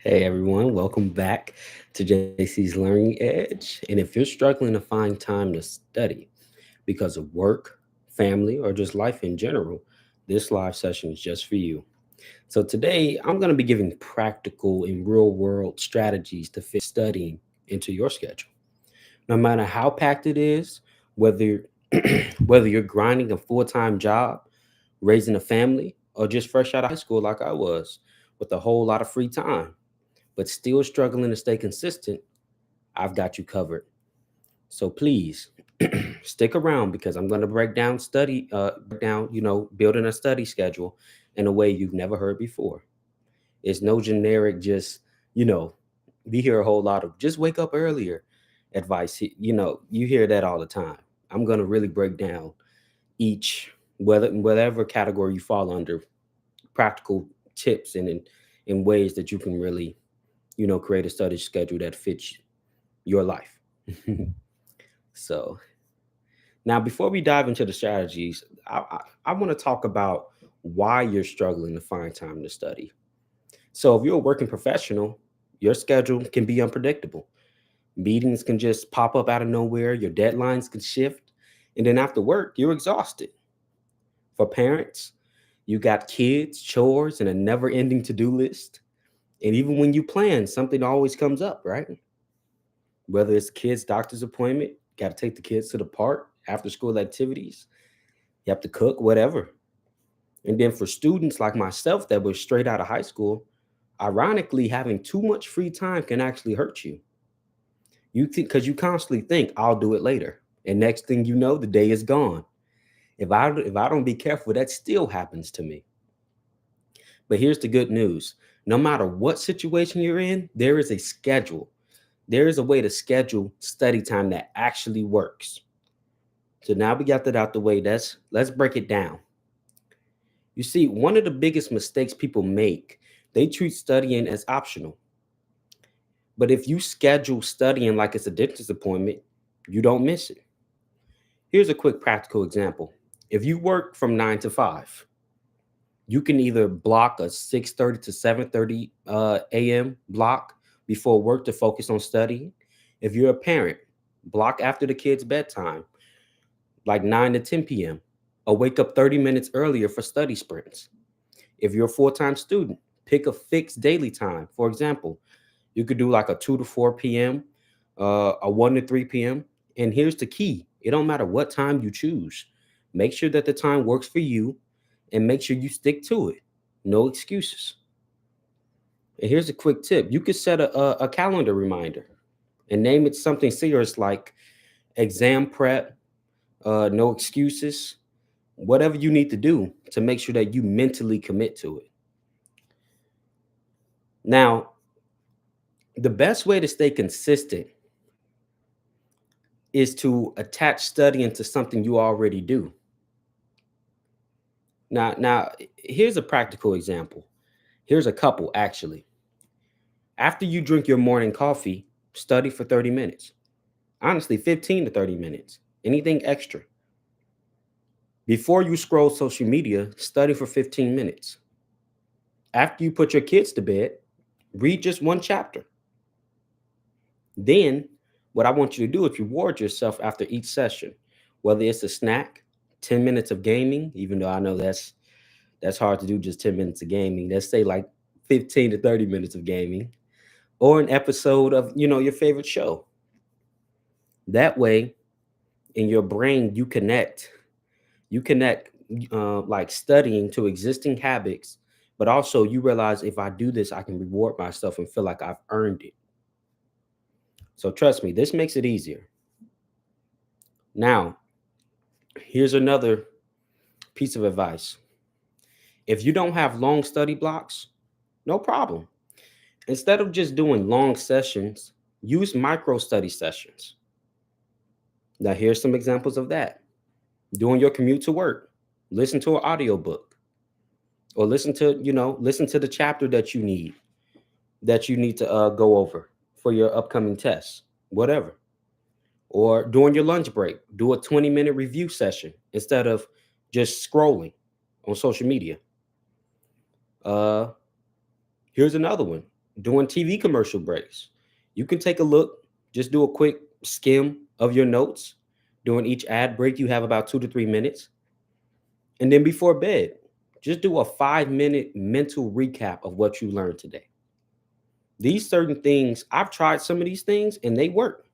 Hey everyone, welcome back to JC's Learning Edge. And if you're struggling to find time to study because of work, family, or just life in general, this live session is just for you. So today I'm going to be giving practical and real world strategies to fit studying into your schedule. No matter how packed it is, whether whether you're grinding a full-time job, raising a family, or just fresh out of high school like I was, with a whole lot of free time but still struggling to stay consistent, I've got you covered. So please stick around because I'm going to break down, building a study schedule in a way you've never heard before. It's no generic, just, you know, we hear a whole lot of just wake up earlier advice. You hear that all the time. I'm going to really break down each, whatever category you fall under, practical tips and in ways that you can really create a study schedule that fits your life. So now, before we dive into the strategies, I want to talk about why you're struggling to find time to study. So if you're a working professional, your schedule can be unpredictable. Meetings can just pop up out of nowhere, your deadlines can shift, and then after work, you're exhausted. For parents, you got kids, chores, and a never ending to do list. And even when you plan, something always comes up, right? Whether it's kids' doctor's appointment, got to take the kids to the park, after school activities, you have to cook, whatever. And then for students like myself that were straight out of high school, ironically, having too much free time can actually hurt you. You think because you constantly think, I'll do it later. And next thing you know, the day is gone. If I don't be careful, that still happens to me. But here's the good news. No matter what situation you're in, there is a schedule. There is a way to schedule study time that actually works. So now we got that out the way. Let's break it down. You see, one of the biggest mistakes people make, they treat studying as optional. But if you schedule studying like it's a dentist appointment, you don't miss it. Here's a quick practical example. If you work from 9 to 5, you can either block a 6:30 to 7:30 a.m. block before work to focus on studying. If you're a parent, block after the kids' bedtime, like 9 to 10 p.m., or wake up 30 minutes earlier for study sprints. If you're a full-time student, pick a fixed daily time. For example, you could do like a 2 to 4 p.m., a 1 to 3 p.m. And here's the key. It don't matter what time you choose. Make sure that the time works for you and make sure you stick to it. No excuses. And here's a quick tip. You could set a calendar reminder and name it something serious like exam prep, no excuses, whatever you need to do to make sure that you mentally commit to it. Now, the best way to stay consistent is to attach studying to something you already do. Now, here's a practical example. Here's a couple actually. After you drink your morning coffee, study for 30 minutes. Honestly, 15 to 30 minutes. Anything extra. Before you scroll social media, study for 15 minutes. After you put your kids to bed, read just one chapter. Then, what I want you to do is reward yourself after each session, whether it's a snack, 10 minutes of gaming, even though I know that's hard to do just 10 minutes of gaming. Let's say like 15 to 30 minutes of gaming or an episode of, your favorite show. That way, in your brain, you connect like studying to existing habits, but also you realize if I do this, I can reward myself and feel like I've earned it. So trust me, this makes it easier. Now, here's another piece of advice. If you don't have long study blocks, no problem. Instead of just doing long sessions, use micro study sessions. Now, here's some examples of that. Doing your commute to work, listen to an audiobook or listen to the chapter that you need to go over for your upcoming tests, whatever. Or during your lunch break, do a 20-minute review session instead of just scrolling on social media. Uh, Here's another one. During TV commercial breaks, you can take a look, just do a quick skim of your notes. During each ad break, you have about 2 to 3 minutes. And then before bed, just do a 5 minute mental recap of what you learned today. These certain things, I've tried some of these things and they work.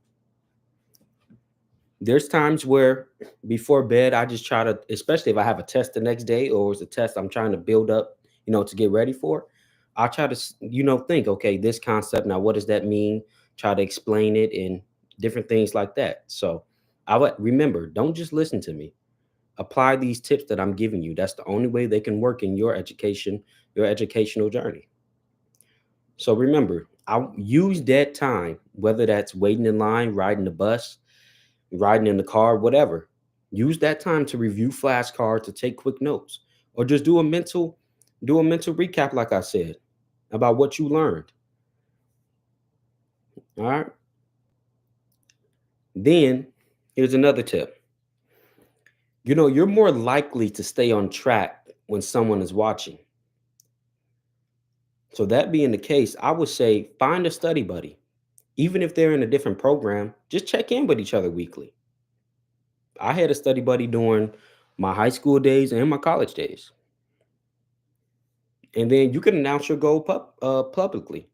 There's times where before bed, I just try to, especially if I have a test the next day or it's a test I'm trying to build up, to get ready for. I try to, think, okay, this concept, now what does that mean? Try to explain it and different things like that. So I would remember, don't just listen to me. Apply these tips that I'm giving you. That's the only way they can work in your education, your educational journey. So remember, I'll use that time, whether that's waiting in line, riding the bus, riding in the car, whatever. Use that time to review flashcards, to take quick notes, or just do a mental recap, like I said, about what you learned. All right. Then here's another tip. You're more likely to stay on track when someone is watching. So that being the case, I would say find a study buddy. Even if they're in a different program, just check in with each other weekly. I had a study buddy during my high school days and my college days. And then you can announce your goal publicly,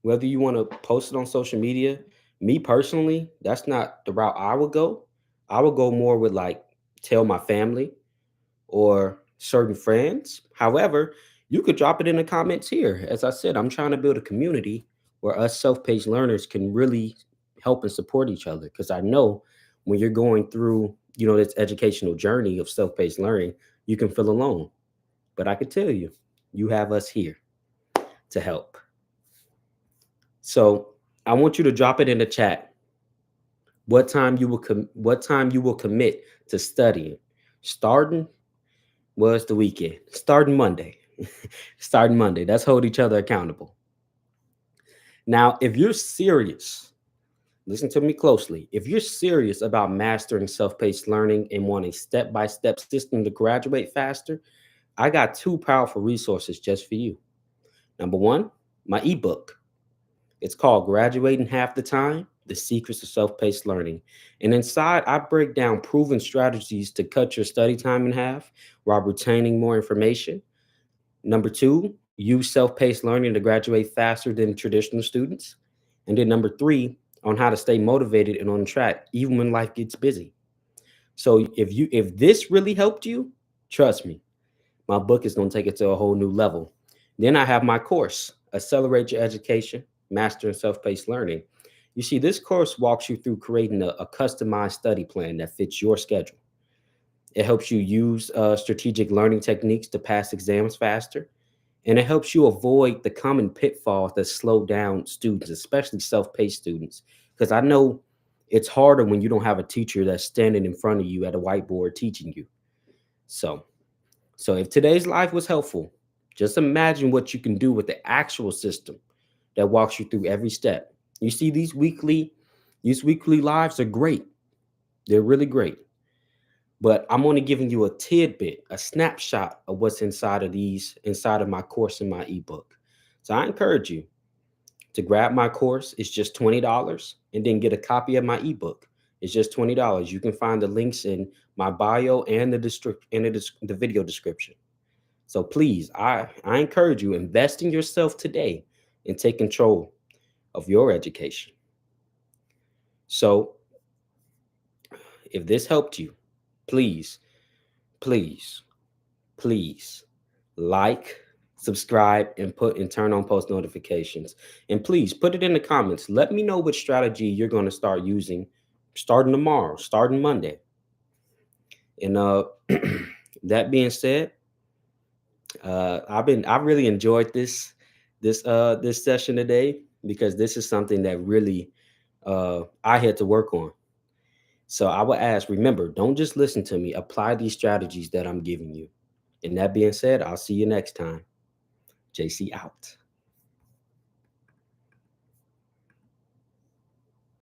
whether you want to post it on social media. Me personally, that's not the route I would go. I would go more with like tell my family or certain friends. However, you could drop it in the comments here. As I said, I'm trying to build a community where us self-paced learners can really help and support each other. Because I know when you're going through, this educational journey of self-paced learning, you can feel alone. But I could tell you, you have us here to help. So I want you to drop it in the chat. What time you will commit to studying? Starting was the weekend. Starting Monday. Starting Monday. Let's hold each other accountable. Now, if you're serious, listen to me closely. If you're serious about mastering self-paced learning and want a step-by-step system to graduate faster, I got two powerful resources just for you. Number one, my ebook. It's called Graduating Half the Time: The Secrets of Self-Paced Learning. And inside, I break down proven strategies to cut your study time in half while retaining more information. Number two, use self-paced learning to graduate faster than traditional students. And then number three, on how to stay motivated and on track even when life gets busy. So if this really helped you, trust me, my book is going to take it to a whole new level. Then I have my course, Accelerate Your Education, Master Self-Paced Learning. You see, this course walks you through creating a customized study plan that fits your schedule. It helps you use strategic learning techniques to pass exams faster. And it helps you avoid the common pitfalls that slow down students, especially self-paced students. Because I know it's harder when you don't have a teacher that's standing in front of you at a whiteboard teaching you. So, so if today's life was helpful, just imagine what you can do with the actual system that walks you through every step. You see, these weekly lives are great. They're really great. But I'm only giving you a tidbit, a snapshot of what's inside of my course and my ebook. So I encourage you to grab my course. It's just $20, and then get a copy of my ebook. It's just $20. You can find the links in my bio and the video description. So please, I encourage you, invest in yourself today and take control of your education. So if this helped you, please, please, please like, subscribe, and turn on post notifications. And please put it in the comments. Let me know which strategy you're going to start using starting tomorrow, starting Monday. And that being said, I really enjoyed this session today, because this is something that really I had to work on. So I would ask, remember, don't just listen to me. Apply these strategies that I'm giving you. And that being said, I'll see you next time. JC out.